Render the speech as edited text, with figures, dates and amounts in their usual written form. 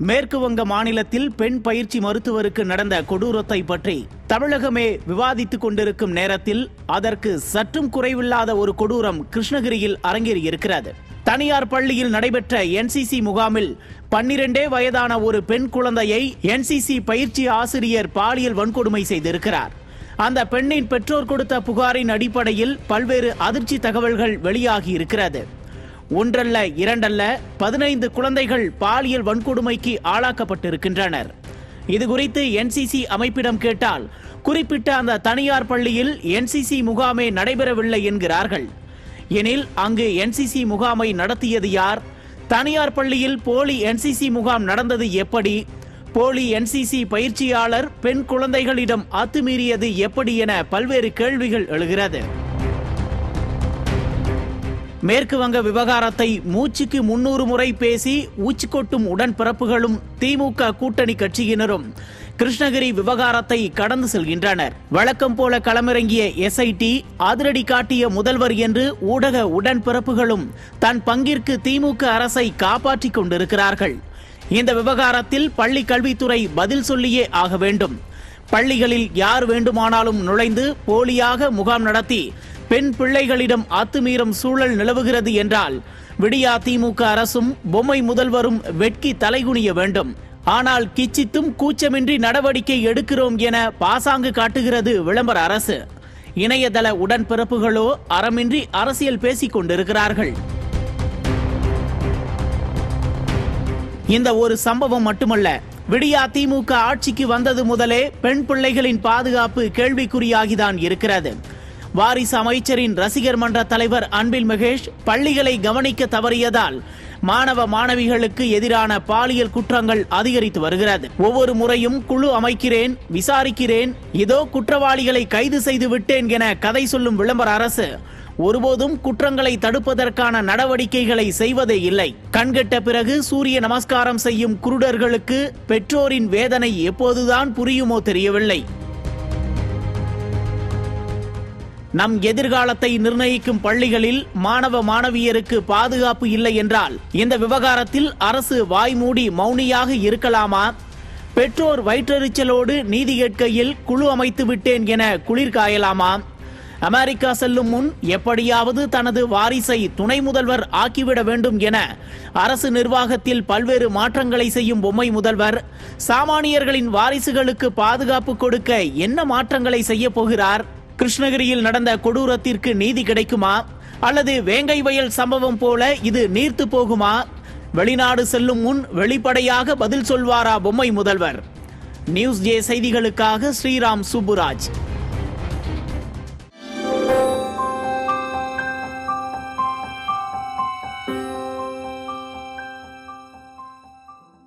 மேற்கு வங்க மாநிலத்தில் பெண் பயிற்சி மருத்துவருக்கு நடந்த கொடூரத்தை பற்றி தமிழகமே விவாதித்துக் கொண்டிருக்கும் நேரத்தில் அதற்கு சற்றும் குறைவில்லாத ஒரு கொடூரம் கிருஷ்ணகிரியில் அரங்கேறியிருக்கிறது. தனியார் பள்ளியில் நடைபெற்ற NCC முகாமில் 12 வயதான ஒரு பெண் குழந்தையை NCC பயிற்சி ஆசிரியர் பாலியல் வன்கொடுமை செய்திருக்கிறார். அந்த பெண்ணின் பெற்றோர் கொடுத்த புகாரின் அடிப்படையில் பல்வேறு அதிர்ச்சி தகவல்கள் வெளியாகி இருக்கிறது. ஒன்றல்ல இரண்டல்ல 15 குழந்தைகள் பாலியல் வன்கொடுமைக்கு ஆளாக்கப்பட்டிருக்கின்றனர். இதுகுறித்து NCC அமைப்பிடம் கேட்டால் குறிப்பிட்ட அந்த தனியார் பள்ளியில் NCC முகாமே நடைபெறவில்லை என்கிறார்கள். எனில் அங்கு NCC முகாமை நடத்தியது யார்? தனியார் பள்ளியில் போலி NCC முகாம் நடந்தது எப்படி? போலி NCC பயிற்சியாளர் பெண் குழந்தைகளிடம் அத்துமீறியது எப்படி என பல்வேறு கேள்விகள் எழுகிறது. மேற்கு வங்க விவகாரத்தை மூச்சுக்கு 300 முறை பேசி உச்சி கொட்டும் உடன்பிறப்புகளும் திமுக கூட்டணி கட்சியினரும் கிருஷ்ணகிரி விவகாரத்தை கடந்து செல்கின்றனர். வழக்கம் போல களமிறங்கிய SIT, அதிரடி காட்டிய முதல்வர் என்று ஊடக உடன்பிறப்புகளும் தன் பங்கிற்கு திமுக அரசை காப்பாற்றிக் கொண்டிருக்கிறார்கள். இந்த விவகாரத்தில் பள்ளி கல்வித்துறை பதில் சொல்லியே ஆக வேண்டும். பள்ளிகளில் யார் வேண்டுமானாலும் நுழைந்து போலியாக முகாம் நடத்தி பெண் பிள்ளைகளிடம் அத்துமீறும் சூழல் நிலவுகிறது என்றால் விடியா திமுக அரசும் பொம்மை முதல்வரும் வெட்கி தலைகுனிய வேண்டும். ஆனால் கிச்சித்தும் கூச்சமின்றி நடவடிக்கை எடுக்கிறோம் என பாசாங்கு காட்டுகிறது விளம்பர அரசு. இணையதள உடன்பிறப்புகளோ அறமின்றி அரசியல் பேசிக் கொண்டிருக்கிறார்கள். இந்த ஒரு சம்பவம் மட்டுமல்ல, விடியா திமுக ஆட்சிக்கு வந்தது முதலே பெண் பிள்ளைகளின் பாதுகாப்பு கேள்விக்குறியாகிதான் இருக்கிறது. வாரிசு அமைச்சரின் ரசிகர் மன்ற தலைவர் அன்பில் மகேஷ் பள்ளிகளை கவனிக்க தவறியதால் மாணவ மாணவிகளுக்கு எதிரான பாலியல் குற்றங்கள் அதிகரித்து வருகிறது. ஒவ்வொரு முறையும் குழு அமைக்கிறேன், விசாரிக்கிறேன், இதோ குற்றவாளிகளை கைது செய்து விட்டேன் என கதை சொல்லும் விளம்பர அரசு ஒருபோதும் குற்றங்களை தடுப்பதற்கான நடவடிக்கைகளை செய்வதே இல்லை. கண்கெட்ட பிறகு சூரிய நமஸ்காரம் செய்யும் குருடர்களுக்கு பெற்றோரின் வேதனை எப்போதுதான் புரியுமோ தெரியவில்லை. நம் எதிர்காலத்தை நிர்ணயிக்கும் பள்ளிகளில் மாணவ மாணவியருக்கு பாதுகாப்பு இல்லை என்றால் இந்த விவகாரத்தில் அரசு வாய்மூடி மௌனியாக இருக்கலாமா? பெற்றோர் வயிற்றெரிச்சலோடு நீதி கேட்கையில் குழு அமைத்து விட்டேன் என குளிர் காயலாமா? அமெரிக்கா செல்லும் முன் எப்படியாவது தனது வாரிசை துணை முதல்வர் ஆக்கிவிட வேண்டும் என அரசு நிர்வாகத்தில் பல்வேறு மாற்றங்களை செய்யும் பொம்மை முதல்வர் சாமானியர்களின் வாரிசுகளுக்கு பாதுகாப்பு கொடுக்க என்ன மாற்றங்களை செய்ய போகிறார்? கிருஷ்ணகிரியில் நடந்த கொடூரத்திற்கு நீதி கிடைக்குமா? அல்லது வேங்கை வயல் சம்பவம் போல இது நீர்த்து போகுமா? வெளிநாடு செல்லும் முன் வெளிப்படையாக பதில் சொல்வாரா பொம்மை முதல்வர்? நியூஸ் ஜே செய்திகளுக்காக ஸ்ரீராம் சுப்புராஜ்.